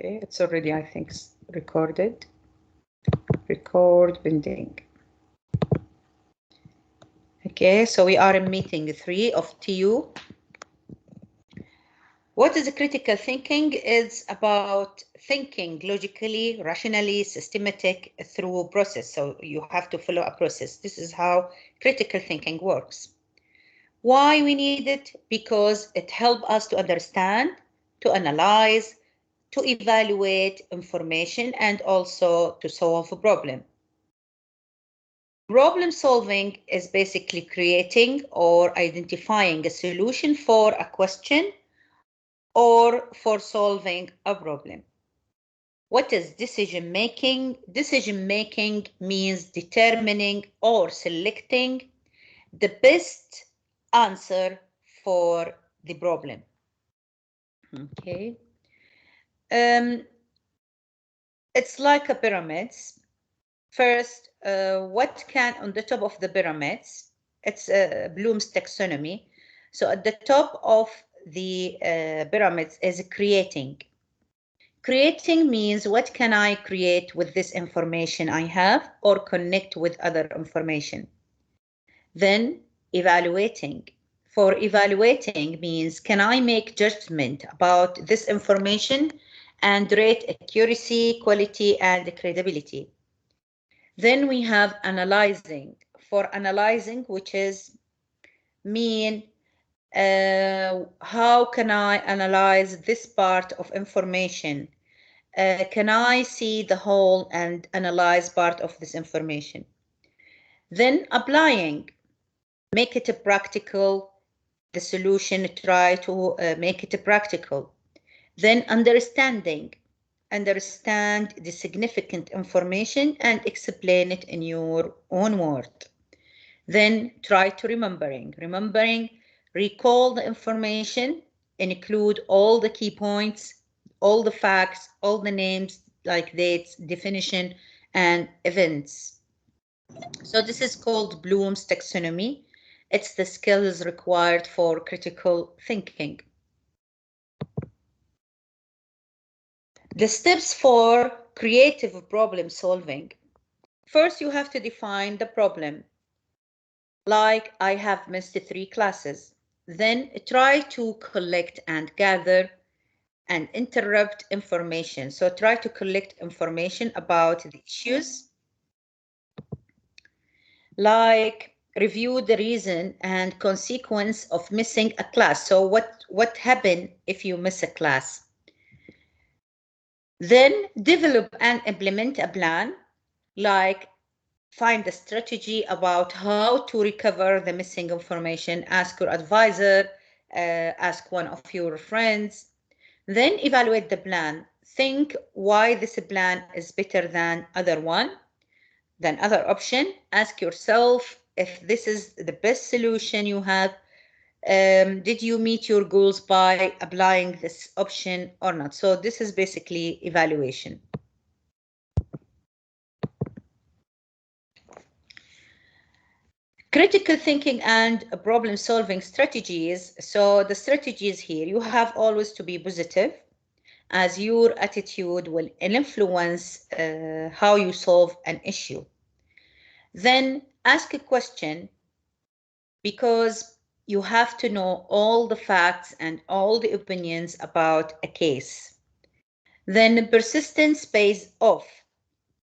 Okay, it's already, I think, recorded. Record binding. Okay, so we are in meeting 3 of TU. What is critical thinking? It's about thinking logically, rationally, systematic through process. So you have to follow a process. This is how critical thinking works. Why we need it? Because it helps us to understand, to analyze, to evaluate information, and also to solve a problem. Problem solving is basically creating or identifying a solution for a question or for solving a problem. What is decision making? Decision making means determining or selecting the best answer for the problem. Okay. It's like a pyramids. First, what can on the top of the pyramids? It's Bloom's taxonomy. So at the top of the pyramids is creating. Creating means what can I create with this information I have or connect with other information. Then evaluating. For evaluating means can I make judgment about this information and rate accuracy, quality, and credibility. Then we have analyzing. For analyzing, which is mean how can I analyze this part of information? Can I see the whole and analyze part of this information? Then applying, make it practical, the solution, try to make it practical. Then understanding, understand the significant information and explain it in your own word. Then try to remembering, recall the information, include all the key points, all the facts, all the names like dates, definition, and events. So this is called Bloom's taxonomy. It's the skills required for critical thinking. The steps for creative problem solving. First, you have to define the problem. Like I have missed 3 classes. Then try to collect and gather and interrupt information. So try to collect information about the issues. Like review the reason and consequence of missing a class. So what happened if you miss a class? Then develop and implement a plan, like find a strategy about how to recover the missing information, ask your advisor, ask one of your friends. Then evaluate the plan. Think why this plan is better than other option. Ask yourself if this is the best solution you have. Did you meet your goals by applying this option or not? So this is basically evaluation. Critical thinking and problem solving strategies. So the strategies here, you have always to be positive, as your attitude will influence how you solve an issue. Then ask a question, because you have to know all the facts and all the opinions about a case. Then persistence pays off.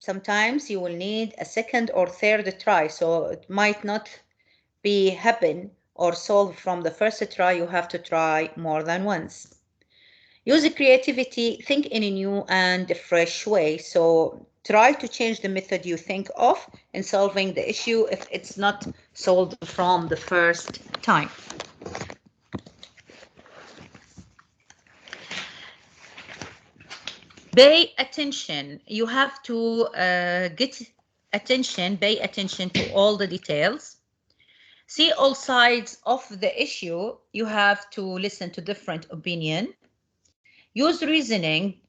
Sometimes you will need a second or third try, so it might not be happen or solve from the first try. You have to try more than once. Use creativity, think in a new and fresh way. So try to change the method you think of in solving the issue if it's not solved from the first time. Pay attention. You have to pay attention to all the details. See all sides of the issue. You have to listen to different opinion. Use reasoning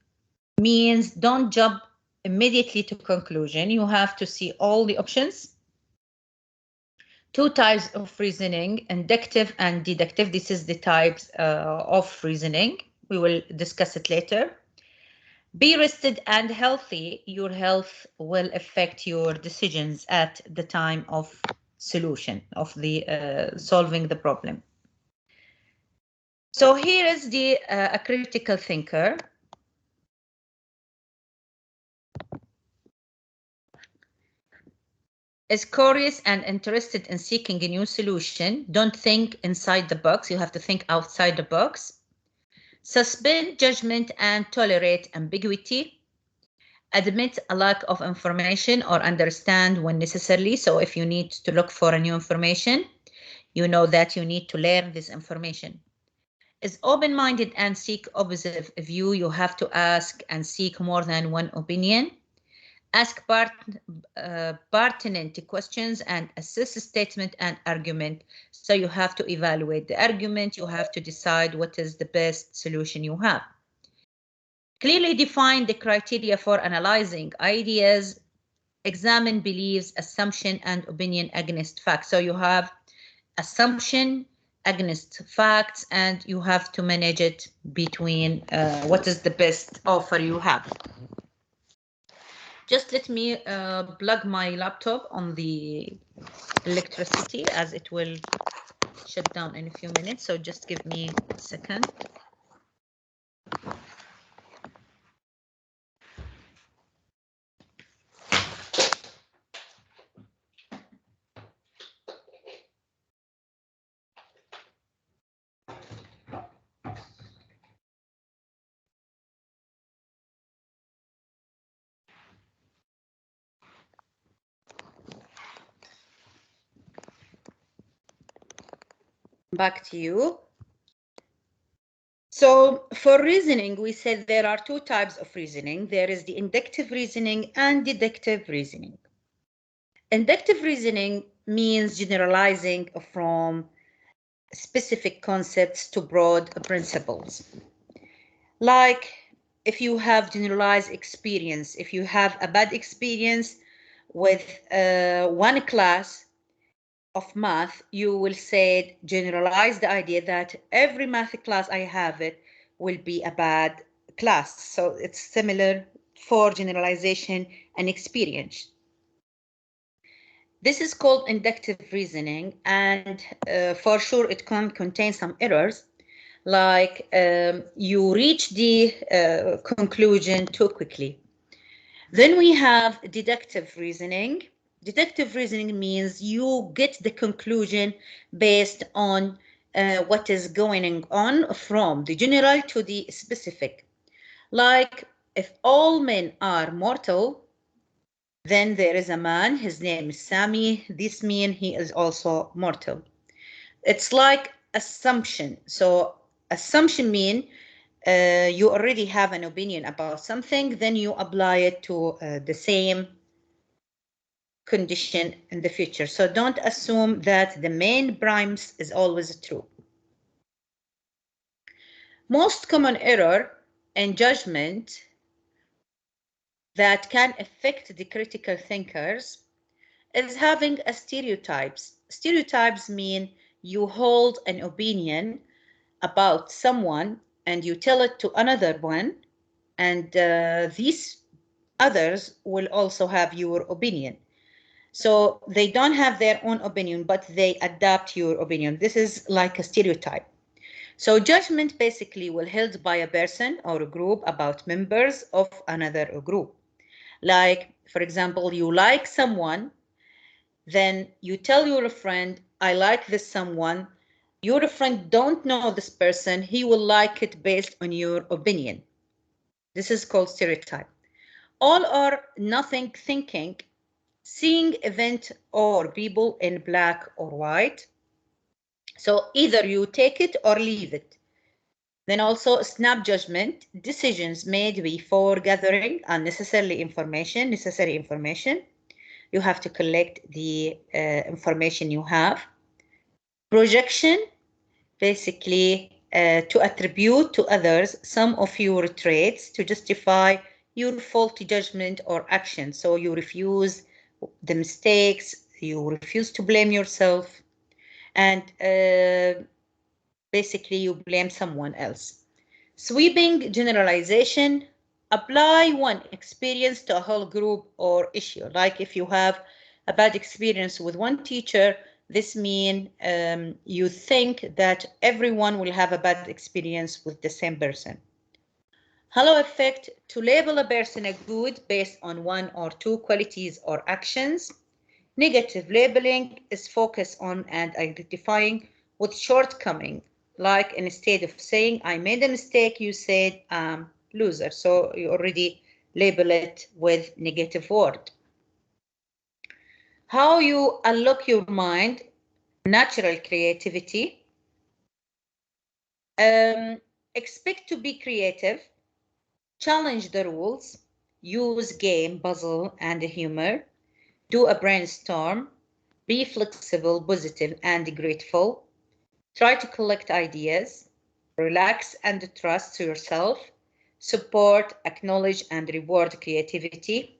means don't jump immediately to conclusion. You have to see all the options. 2 types of reasoning, inductive and deductive. This is the types of reasoning. We will discuss it later. Be rested and healthy. Your health will affect your decisions at the time of solution of the solving the problem. So here is the a critical thinker. Is curious and interested in seeking a new solution. Don't think inside the box. You have to think outside the box. Suspend judgment and tolerate ambiguity. Admit a lack of information or understand when necessary. So if you need to look for a new information, you know that you need to learn this information. Is open-minded and seek opposite view. You have to ask and seek more than one opinion. Ask pertinent questions and assess statement and argument. So you have to evaluate the argument. You have to decide what is the best solution you have. Clearly define the criteria for analyzing ideas. Examine beliefs, assumption, and opinion against facts. So you have assumption against facts, and you have to manage it between what is the best offer you have. Just let me plug my laptop on the electricity as it will shut down in a few minutes. So just give me a second. Back to you. So for reasoning, we said there are two types of reasoning. There is the inductive reasoning and deductive reasoning. Inductive reasoning means generalizing from specific concepts to broad principles. Like if you have generalized experience, if you have a bad experience with one class of math, you will say generalize the idea that every math class I have it will be a bad class. So it's similar for generalization and experience. This is called inductive reasoning, and for sure it can contain some errors, like you reach the conclusion too quickly. Then we have deductive reasoning. Deductive reasoning means you get the conclusion based on what is going on from the general to the specific. Like if all men are mortal, then there is a man, his name is Sami. This means he is also mortal. It's like assumption. So assumption mean you already have an opinion about something, then you apply it to the same condition in the future. So don't assume that the main primes is always true. Most common error in judgment that can affect the critical thinkers is having a stereotypes. Stereotypes mean you hold an opinion about someone and you tell it to another one, and these others will also have your opinion. So they don't have their own opinion, but they adapt your opinion. This is like a stereotype. So judgment basically will held by a person or a group about members of another group. Like, for example, you like someone, then you tell your friend, I like this someone. Your friend don't know this person. He will like it based on your opinion. This is called stereotype. All or nothing thinking, seeing event or people in black or white. So either you take it or leave it. Then also snap judgment, decisions made before gathering unnecessary information, necessary information. You have to collect the information you have. Projection, basically to attribute to others some of your traits to justify your faulty judgment or action. So you refuse the mistakes, you refuse to blame yourself, and basically you blame someone else. Sweeping generalization, apply one experience to a whole group or issue. Like if you have a bad experience with one teacher, this means you think that everyone will have a bad experience with the same person. Halo effect, to label a person a good based on one or two qualities or actions. Negative labeling is focused on and identifying with shortcoming. Like instead of saying, I made a mistake, you said, loser. So you already label it with negative word. How you unlock your mind, natural creativity. Expect to be creative, challenge the rules, use game, puzzle, and humor, do a brainstorm, be flexible, positive, and grateful, try to collect ideas, relax and trust yourself, support, acknowledge, and reward creativity,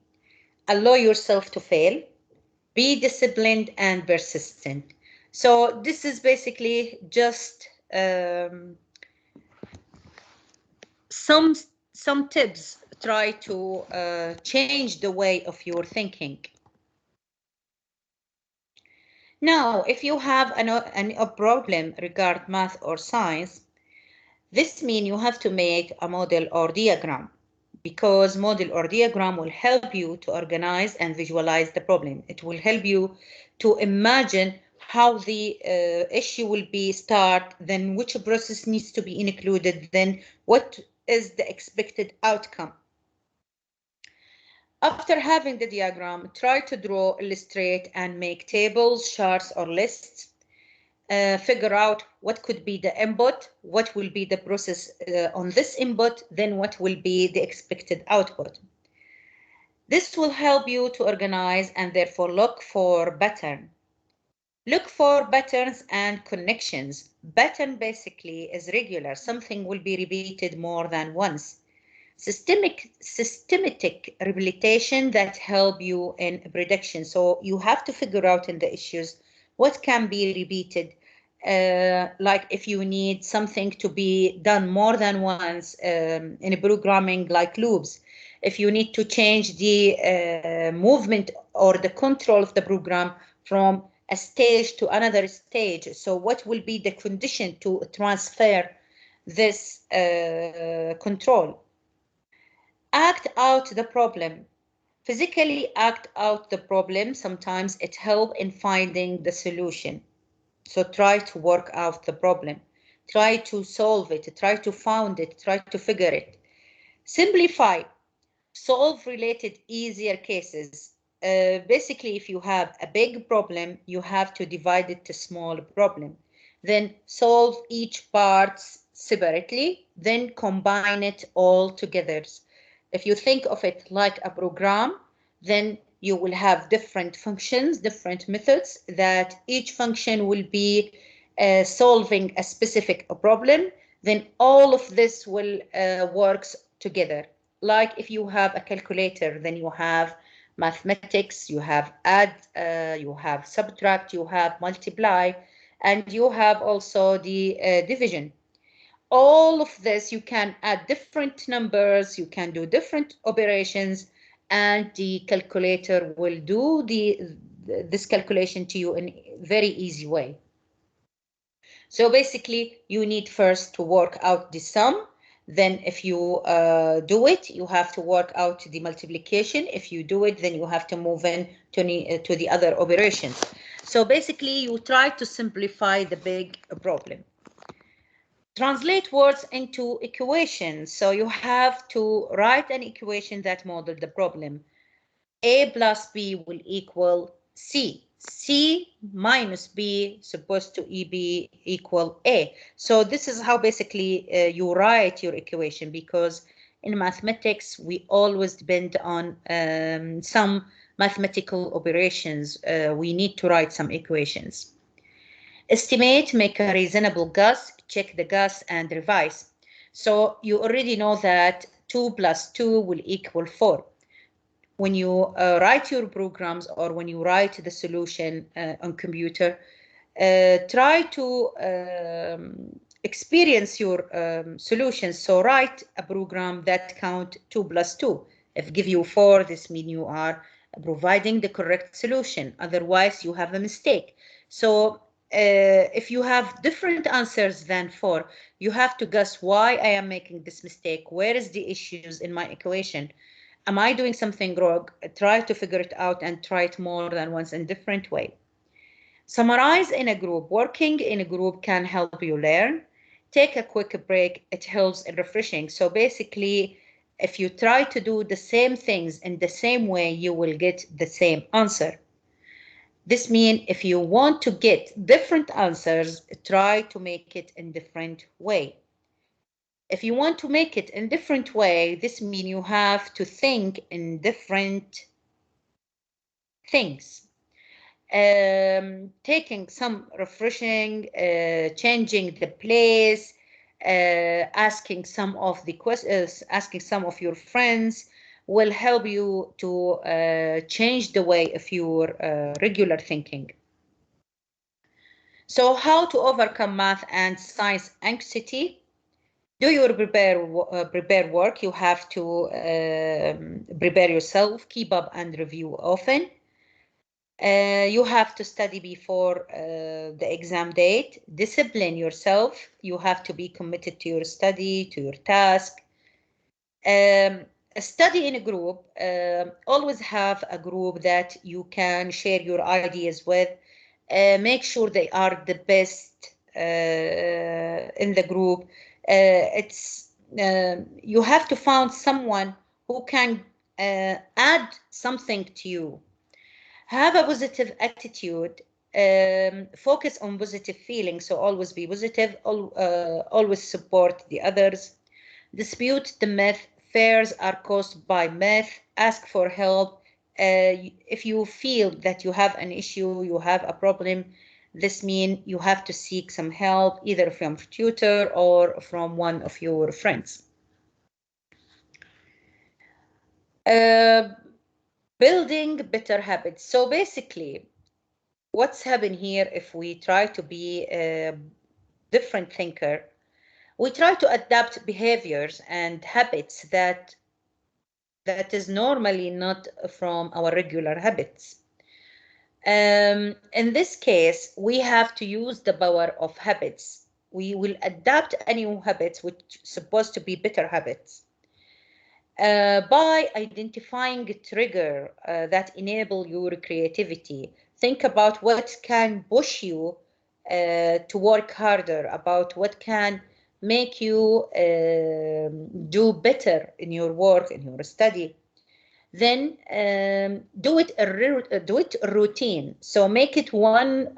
allow yourself to fail, be disciplined and persistent. So this is basically just some tips. Try to change the way of your thinking. Now, if you have a problem regarding math or science, this means you have to make a model or diagram, because model or diagram will help you to organize and visualize the problem. It will help you to imagine how the issue will be start, then which process needs to be included, then what is the expected outcome. After having the diagram, try to draw, illustrate, and make tables, charts, or lists. Figure out what could be the input, what will be the process on this input, then what will be the expected output. This will help you to organize and therefore look for pattern. Look for patterns and connections. Pattern basically is regular. Something will be repeated more than once. Systematic repetition that help you in prediction. So you have to figure out in the issues what can be repeated. Like if you need something to be done more than once in programming, like loops. If you need to change the movement or the control of the program from a stage to another stage. So what will be the condition to transfer this control? Act out the problem. Physically act out the problem. Sometimes it helps in finding the solution. So try to work out the problem. Try to solve it. Try to find it. Try to figure it. Simplify. Solve related easier cases. Basically, if you have a big problem, you have to divide it to small problem. Then solve each part separately, then combine it all together. If you think of it like a program, then you will have different functions, different methods that each function will be solving a specific problem. Then all of this will works together. Like if you have a calculator, then you have mathematics, you have add, you have subtract, you have multiply, and you have also the division. All of this, you can add different numbers, you can do different operations, and the calculator will do this calculation to you in a very easy way. So basically, you need first to work out the sum. Then if you do it, you have to work out the multiplication. If you do it, then you have to move in to the other operations. So basically, you try to simplify the big problem. Translate words into equations. So you have to write an equation that models the problem. A plus B will equal C. C minus B supposed to be equal A. So this is how basically you write your equation, because in mathematics, we always depend on some mathematical operations. We need to write some equations. Estimate, make a reasonable guess, check the guess and revise. So you already know that 2 plus 2 will equal 4. When you write your programs or when you write the solution on computer, try to experience your solutions. So write a program that count 2 plus 2. If give you 4, this means you are providing the correct solution. Otherwise, you have a mistake. So if you have different answers than 4, you have to guess why I am making this mistake. Where is the issues in my equation? Am I doing something wrong? Try to figure it out and try it more than once in a different way. Summarize in a group. Working in a group can help you learn. Take a quick break. It helps in refreshing. So basically, if you try to do the same things in the same way, you will get the same answer. This means if you want to get different answers, try to make it in different way. If you want to make it in different way, this means you have to think in different things. Taking some refreshing, changing the place, asking some of the questions, asking some of your friends will help you to change the way of your regular thinking. So how to overcome math and science anxiety? Do your prepare work. You have to prepare yourself, keep up and review often. You have to study before the exam date. Discipline yourself. You have to be committed to your study, to your task. Study in a group. Always have a group that you can share your ideas with. Make sure they are the best in the group. You have to find someone who can add something to you. Have a positive attitude. Focus on positive feelings. So always be positive. Always support the others. Dispute the myth. Fears are caused by myth. Ask for help. If you feel that you have an issue, you have a problem, this means you have to seek some help, either from a tutor or from one of your friends. Building better habits. So basically, what's happened here, if we try to be a different thinker, we try to adapt behaviors and habits that is normally not from our regular habits. In this case, we have to use the power of habits. We will adapt a new habits which supposed to be better habits by identifying a trigger that enable your creativity. Think about what can push you to work harder, about what can make you do better in your work, in your study. Then do it routine. So make it one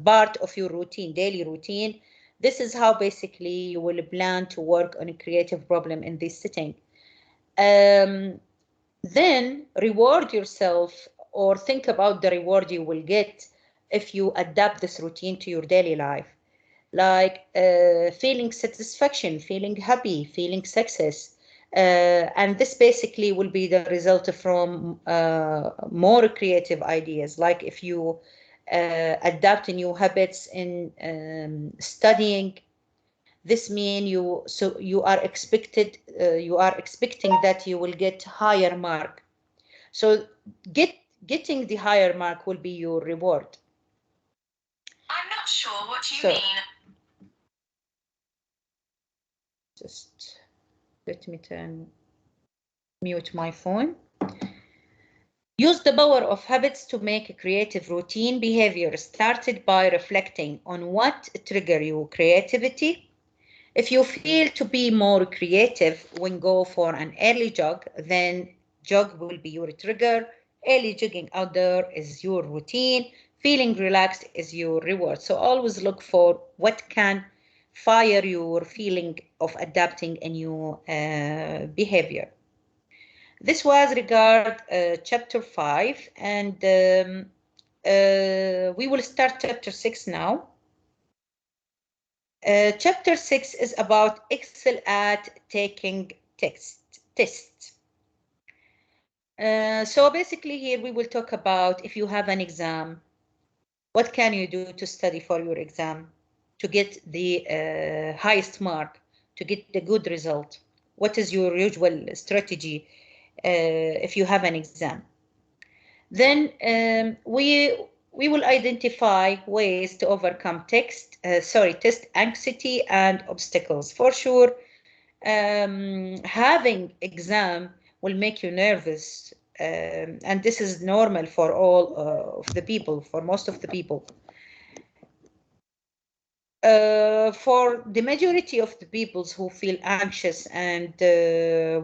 part of your routine, daily routine. This is how basically you will plan to work on a creative problem in this setting. Then reward yourself, or think about the reward you will get if you adapt this routine to your daily life, like feeling satisfaction, feeling happy, feeling success. And this basically will be the result from more creative ideas. Like if you adapt new habits in studying, this means you are expecting that you will get higher mark. So getting the higher mark will be your reward. I'm not sure what you mean. Just let me mute my phone. Use the power of habits to make a creative routine behavior started by reflecting on what trigger your creativity. If you feel to be more creative when go for an early jog, then jog will be your trigger. Early jogging outdoor is your routine. Feeling relaxed is your reward. So always look for what can fire your feeling of adapting a new behavior. This was regard chapter 5, and we will start chapter 6 now. Chapter 6 is about excel at taking tests. So basically here we will talk about if you have an exam, what can you do to study for your exam? to get the highest mark, to get the good result? What is your usual strategy if you have an exam? Then we will identify ways to overcome test anxiety and obstacles. For sure, having exam will make you nervous, and this is normal for all of the people, for most of the people. For the majority of the peoples who feel anxious and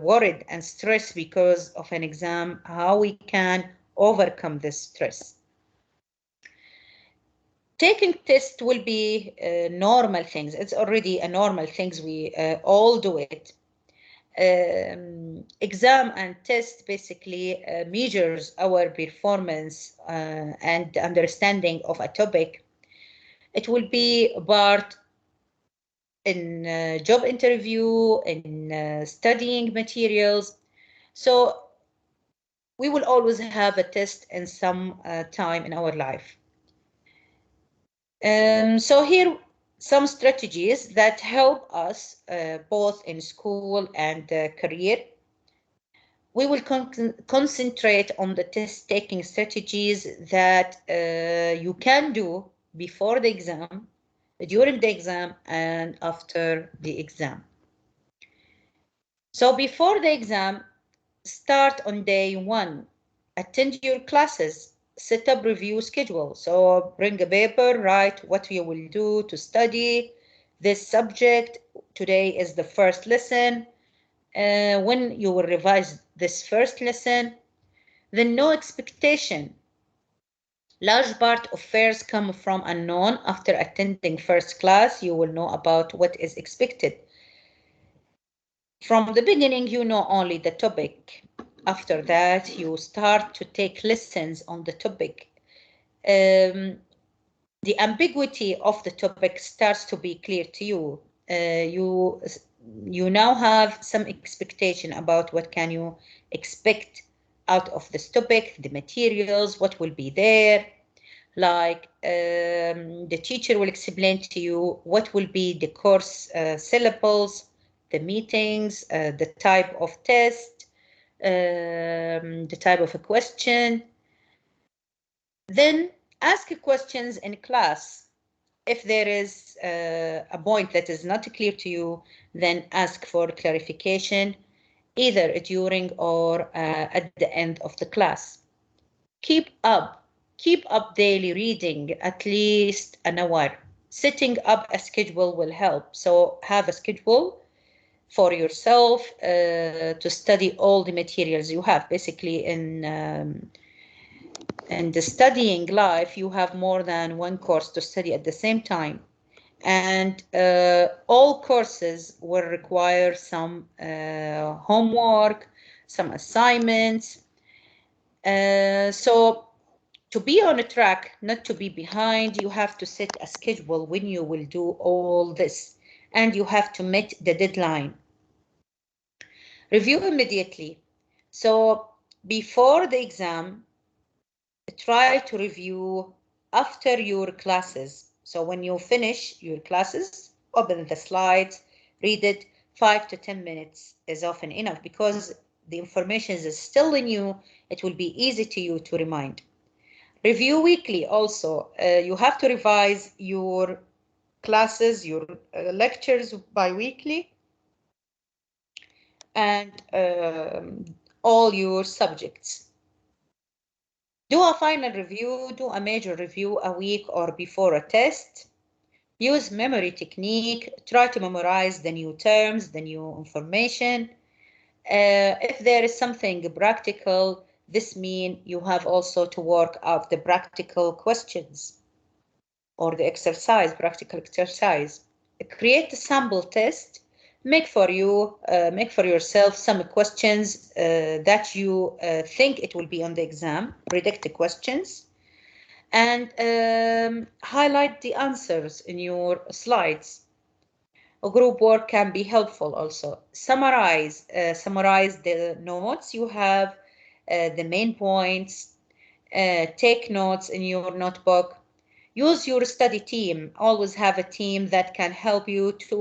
worried and stressed because of an exam, how we can overcome this stress? Taking tests will be normal things. It's already a normal things. We all do it. Exam and test basically measures our performance and understanding of a topic. It will be part in job interview, in studying materials. So we will always have a test in some time in our life. So here some strategies that help us both in school and career. We will concentrate on the test taking strategies that you can do before the exam, during the exam, and after the exam. So before the exam, start on day one. Attend your classes, set up review schedule. So bring a paper, write what you will do to study this subject. Today is the first lesson. When you will revise this first lesson, then no expectation. Large part of fears come from unknown. After attending first class, you will know about what is expected. From the beginning, you know only the topic. After that, you start to take lessons on the topic. The ambiguity of the topic starts to be clear to you. You now have some expectation about what can you expect out of this topic, the materials, what will be there. Like the teacher will explain to you what will be the course syllables, the meetings, the type of test, the type of a question. Then ask questions in class. If there is a point that is not clear to you, then ask for clarification either during or at the end of the class. Keep up daily reading at least an hour. Setting up a schedule will help. So have a schedule for yourself to study all the materials you have. Basically, in the studying life, you have more than one course to study at the same time. And all courses will require some homework, some assignments. So to be on a track, not to be behind, you have to set a schedule when you will do all this, and you have to meet the deadline. Review immediately. So before the exam, try to review after your classes. So when you finish your classes, open the slides, read it. 5 to 10 minutes is often enough because the information is still in you. It will be easy to you to remind. Review weekly also. You have to revise your classes, your lectures bi-weekly, and all your subjects. Do a final review, do a major review a week or before a test. Use memory technique, try to memorize the new terms, the new information. If there is something practical, this means you have also to work out the practical questions or the exercise, practical exercise. Create a sample test. Make for yourself some questions that you think it will be on the exam. Predict the questions and highlight the answers in your slides. A group work can be helpful also. Summarize the notes you have, the main points. Take notes in your notebook. Use your study team. Always have a team that can help you to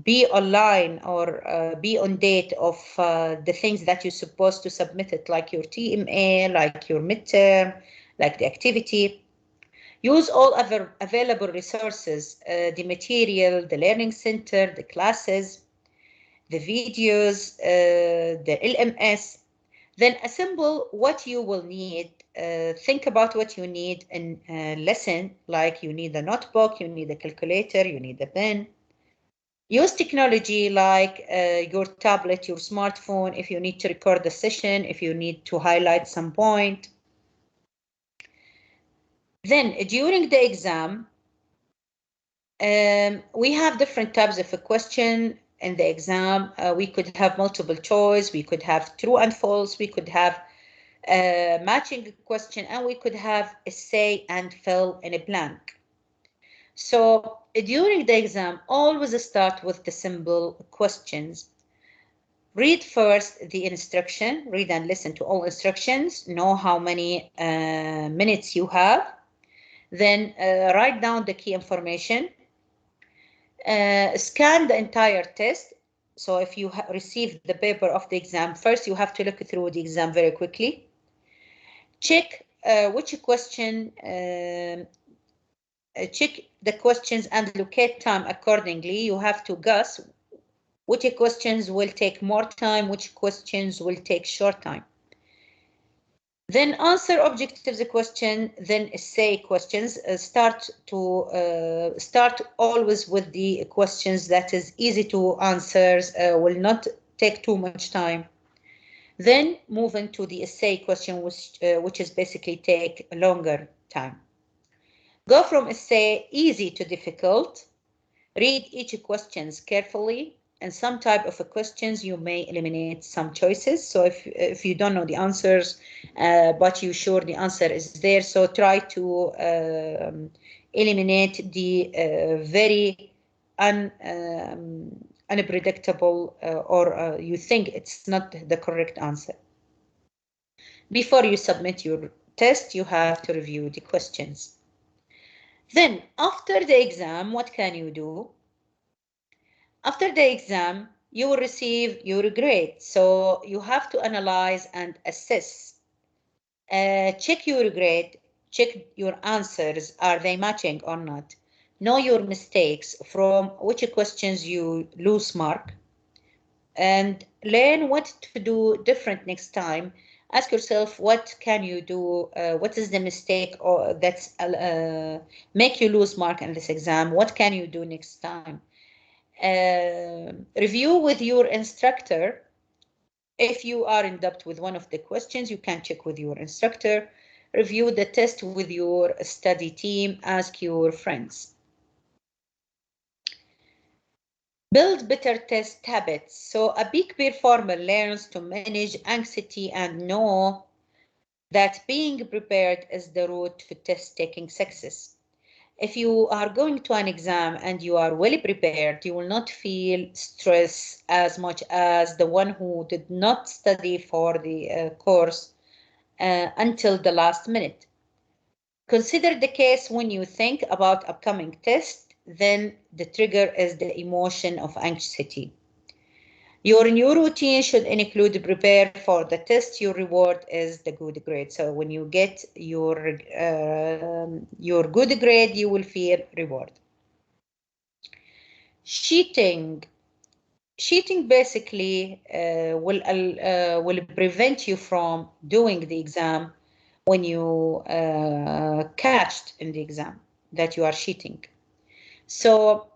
be online or be on date of the things that you're supposed to submit it, like your TMA, like your midterm, like the activity. Use all other available resources, the material, the learning center, the classes, the videos, the LMS. Then assemble what you will need. Think about what you need in a lesson, like you need a notebook, you need a calculator, you need a pen. Use technology like your tablet, your smartphone, if you need to record the session, if you need to highlight some point. Then during the exam, we have different types of a question in the exam. We could have multiple choice, we could have true and false, we could have matching question, and we could have essay and fill in a blank. So during the exam, always start with the simple questions. Read first the instruction, read and listen to all instructions, know how many minutes you have, then write down the key information, scan the entire test. So if you receive the paper of the exam, first you have to look through the exam very quickly. Check which question, check the questions and locate time accordingly. You have to guess which questions will take more time, which questions will take short time. Then answer objectives question, then essay questions. Start always with the questions that is easy to answer, will not take too much time. Then move into the essay question, which is basically take a longer time. Go from essay easy to difficult. Read each questions carefully. And some type of questions you may eliminate some choices. So if you don't know the answers, but you're sure the answer is there, so try to eliminate the very unpredictable or you think it's not the correct answer. Before you submit your test, you have to review the questions. Then after the exam, what can you do? After the exam, you will receive your grade. So you have to analyze and assess. Check your grade, check your answers, are they matching or not? Know your mistakes, from which questions you lose mark, and learn what to do different next time. Ask yourself, what can you do? What is the mistake or that's make you lose mark in this exam? What can you do next time? Review with your instructor. If you are in doubt with one of the questions, you can check with your instructor. Review the test with your study team. Ask your friends. Build better test habits. So a peak performer learns to manage anxiety and know that being prepared is the route to test-taking success. If you are going to an exam and you are well prepared, you will not feel stress as much as the one who did not study for the course until the last minute. Consider the case when you think about upcoming tests, then the trigger is the emotion of anxiety. Your new routine should include prepare for the test. Your reward is the good grade. So when you get your good grade, you will feel reward. Cheating basically will prevent you from doing the exam when you catched in the exam that you are cheating. So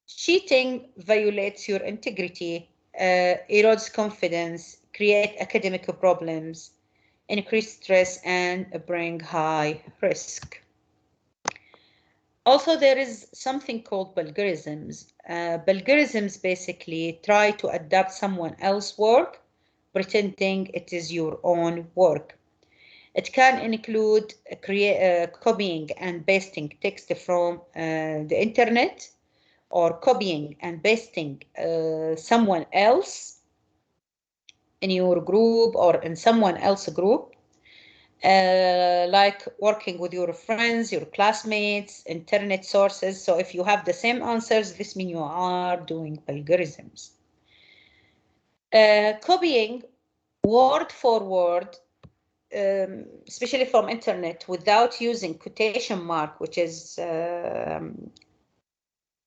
cheating violates your integrity, erodes confidence, create academic problems, increase stress, and bring high risk. Also, there is something called vulgarisms. Vulgarisms basically try to adapt someone else's work, pretending it is your own work. It can include copying and pasting text from the internet, or copying and pasting someone else in your group or in someone else's group. like working with your friends, your classmates, internet sources. So if you have the same answers, this means you are doing vulgarisms. Copying word for word, especially from internet, without using quotation mark, which is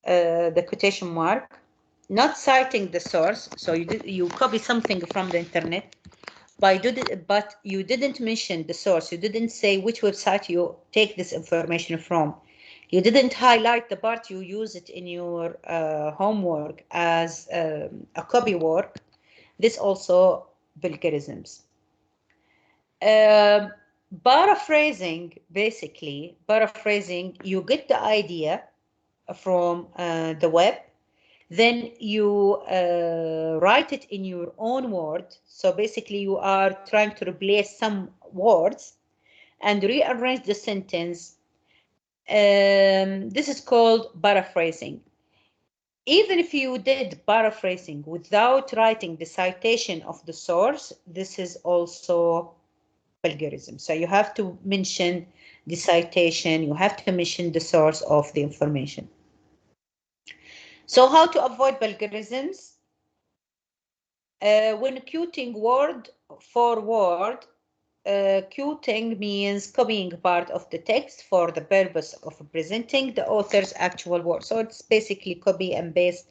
the quotation mark, not citing the source. So you copy something from the internet, but you didn't mention the source. You didn't say which website you take this information from. You didn't highlight the part you use it in your homework as a copy work. This also vulgarisms. Paraphrasing, basically, paraphrasing, you get the idea from the web, then you write it in your own word. So basically you are trying to replace some words and rearrange the sentence. This is called paraphrasing. Even if you did paraphrasing without writing the citation of the source, this is also vulgarism. So you have to mention the citation, you have to mention the source of the information. So how to avoid vulgarisms? When quoting word for word, quoting means copying part of the text for the purpose of presenting the author's actual work. So it's basically copy and paste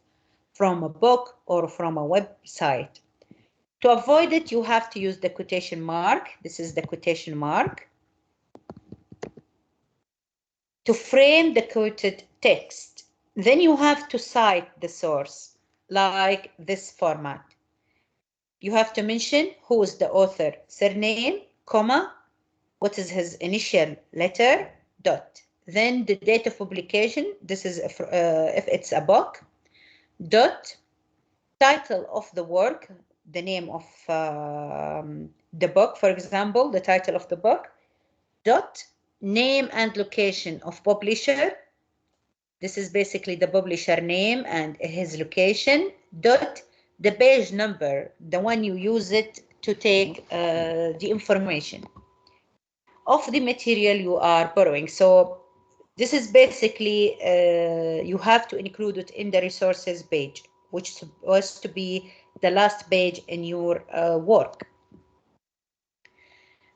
from a book or from a website. To avoid it, you have to use the quotation mark. This is the quotation mark. To frame the quoted text, then you have to cite the source, like this format. You have to mention who is the author, surname, comma, what is his initial letter, dot. Then the date of publication, this is if it's a book, dot, title of the work, the name of the book, for example, the title of the book, dot, name and location of publisher. This is basically the publisher name and his location, dot, the page number, the one you use it to take the information of the material you are borrowing. So this is basically, you have to include it in the resources page, which is supposed to be the last page in your work.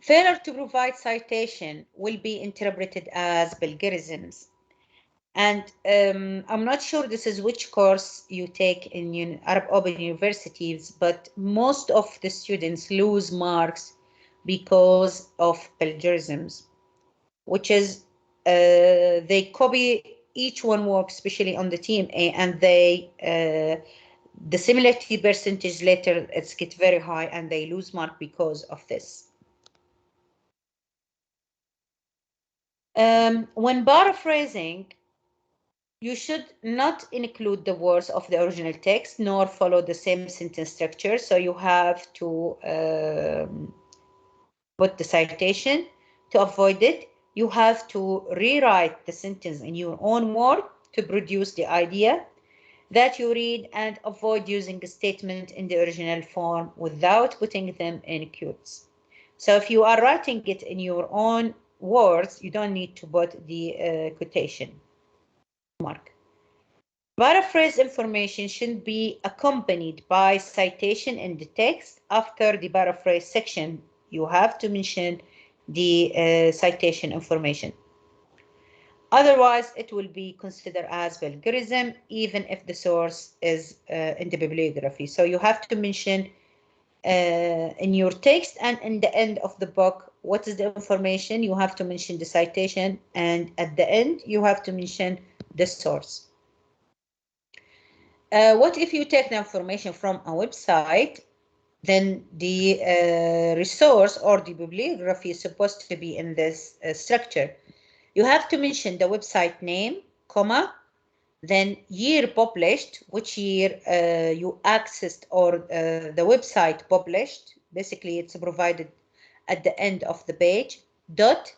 Failure to provide citation will be interpreted as vulgarisms. And I'm not sure this is which course you take in Arab Open universities, but most of the students lose marks because of plagiarisms, which is they copy each one work, especially on the team A, and they the similarity percentage later it's get very high and they lose mark because of this. When paraphrasing, you should not include the words of the original text nor follow the same sentence structure. So you have to put the citation. To avoid it, you have to rewrite the sentence in your own word to produce the idea that you read, and avoid using a statement in the original form without putting them in quotes. So if you are writing it in your own words, you don't need to put the quotation mark. Paraphrase information should be accompanied by citation in the text. After the paraphrase section, you have to mention the citation information. Otherwise, it will be considered as vulgarism, even if the source is in the bibliography. So you have to mention in your text and in the end of the book, what is the information? You have to mention the citation, and at the end, you have to mention the source. What if you take the information from a website? Then the resource or the bibliography is supposed to be in this structure. You have to mention the website name, comma, then year published, which year you accessed or the website published. Basically, it's provided at the end of the page. Dot,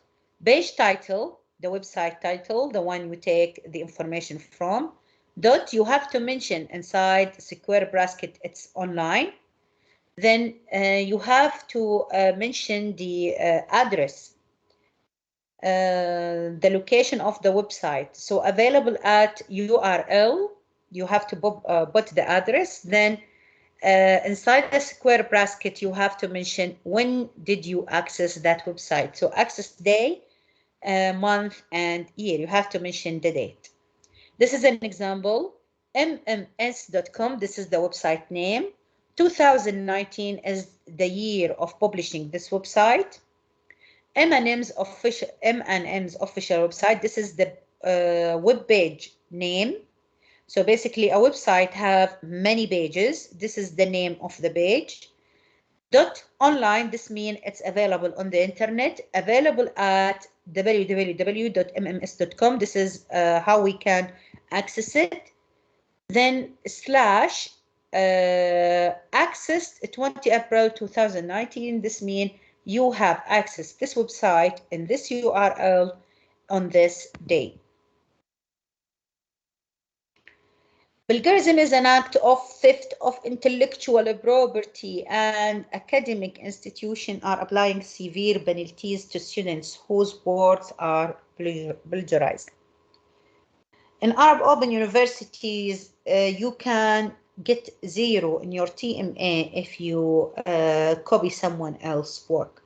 page title, the website title, the one you take the information from. Dot, you have to mention inside square bracket, it's online. then you have to mention the address, the location of the website. So available at URL, you have to put the address. Then inside the square bracket, you have to mention when did you access that website. So access day, month, and year. You have to mention the date. This is an example. mms.com, this is the website name. 2019 is the year of publishing this website. M&M's official website, this is the web page name. So basically a website have many pages. This is the name of the page. .online, this means it's available on the internet, available at www.mms.com. This is how we can access it. Then slash accessed 20 April 2019. This means you have accessed this website in this URL on this day. Vulgarism is an act of theft of intellectual property, and academic institutions are applying severe penalties to students whose works are plagiarized. In Arab Open universities, you can get 0 in your TMA if you copy someone else's work.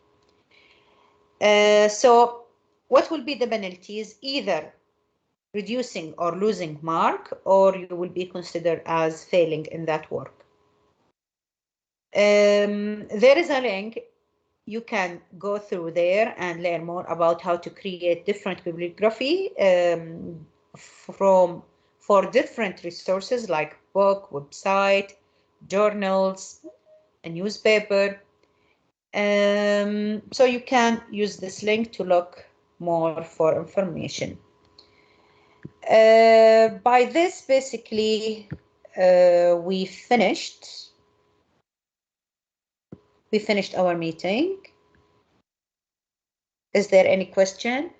So what will be the penalties? Either reducing or losing mark, or you will be considered as failing in that work. There is a link. You can go through there and learn more about how to create different bibliography for different resources like book, website, journals, a newspaper. So you can use this link to look more for information. By this, basically, we finished our meeting. Is there any question?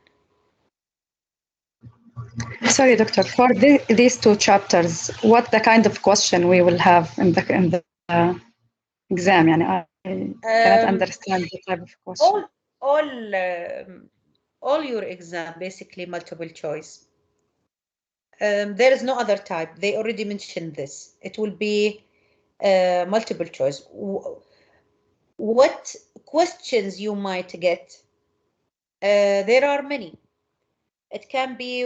Sorry, Doctor, for these two chapters, what the kind of question we will have in the exam? I cannot understand the type of question. All your exam, basically multiple choice. There is no other type. They already mentioned this. It will be multiple choice. What questions you might get? There are many. It can be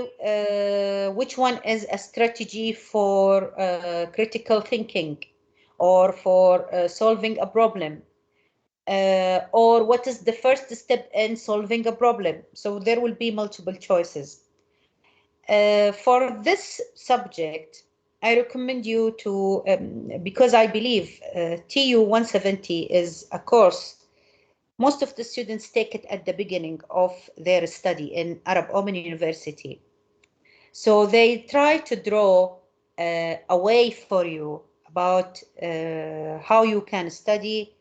which one is a strategy for critical thinking or for solving a problem, or what is the first step in solving a problem. So there will be multiple choices. For this subject, I recommend you to, because I believe TU170 is a course most of the students take it at the beginning of their study in Arab Open University. So they try to draw a way for you about how you can study,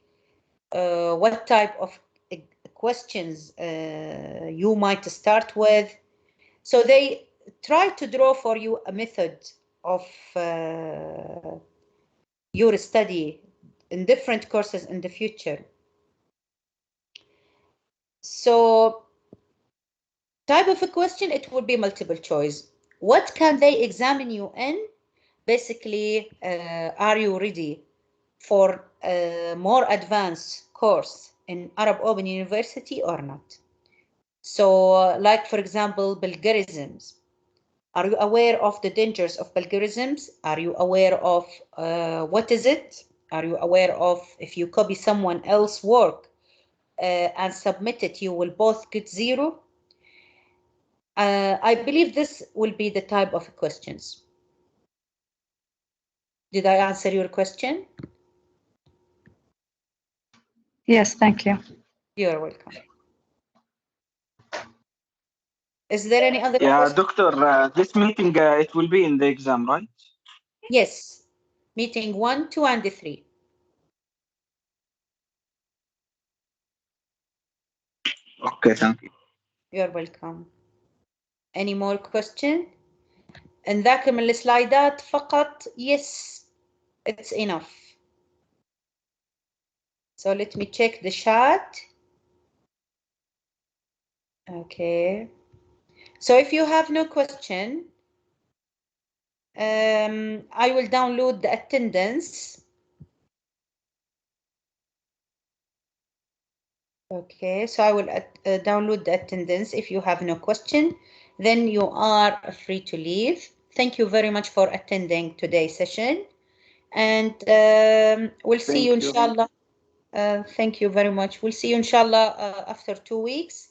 what type of questions you might start with. So they try to draw for you a method of your study in different courses in the future. So type of a question, it would be multiple choice. What can they examine you in? Basically, are you ready for a more advanced course in Arab Open University or not? So, like for example, vulgarisms. Are you aware of the dangers of vulgarisms? Are you aware of what is it? Are you aware of if you copy someone else's work and submit it, you will both get 0? I believe this will be the type of questions. Did I answer your question? Yes, thank you. You're welcome. Is there any other question? Doctor, this meeting, it will be in the exam, right? Yes. Meeting 1, 2, and 3. Okay, thank you. You're welcome. Any more question? نذاكر من السلايدات فقط. Yes, it's enough. So let me check the chat. Okay. So if you have no question, I will download the attendance. Okay, so I will download the attendance. If you have no question, then you are free to leave. Thank you very much for attending today's session. And we'll see you, inshallah. Thank you very much. We'll see you, inshallah, after 2 weeks.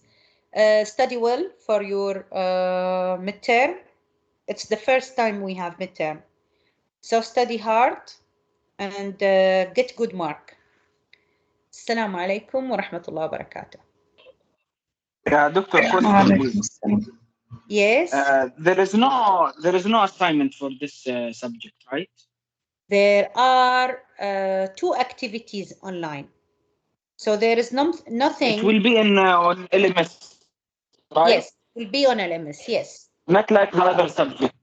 Study well for your midterm. It's the first time we have midterm. So study hard and get good mark. Assalamu alaikum wa rahmatullahi wa barakatuh. Yeah, Doctor, question please. Yes. There is no assignment for this subject, right? There are 2 activities online. So there is nothing. It will be on LMS, right? Yes, it will be on LMS, yes. Not like the other subject.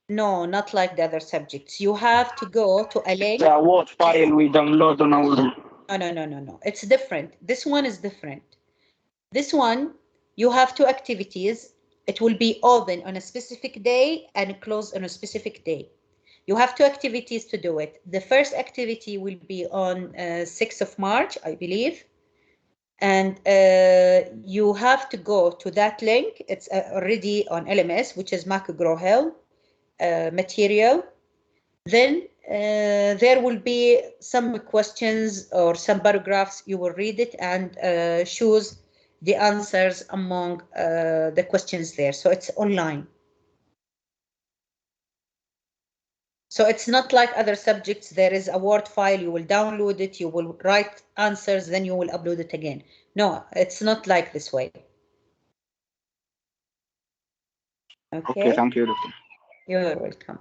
No, not like the other subjects. You have to go to a link. The Word file we download on our... No. It's different. This one is different. This one, you have 2 activities. It will be open on a specific day and closed on a specific day. You have 2 activities to do it. The first activity will be on 6th of March, I believe. And you have to go to that link. It's already on LMS, which is McGraw-Hill material. Then there will be some questions or some paragraphs. You will read it and choose the answers among the questions there. So it's online. So it's not like other subjects. There is a Word file. You will download it. You will write answers. Then you will upload it again. No, it's not like this way. Okay, thank you, Doctor. You're welcome.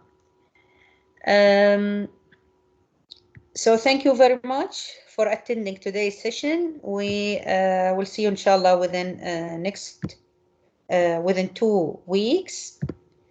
So thank you very much for attending today's session. We will see you, inshallah, within 2 weeks.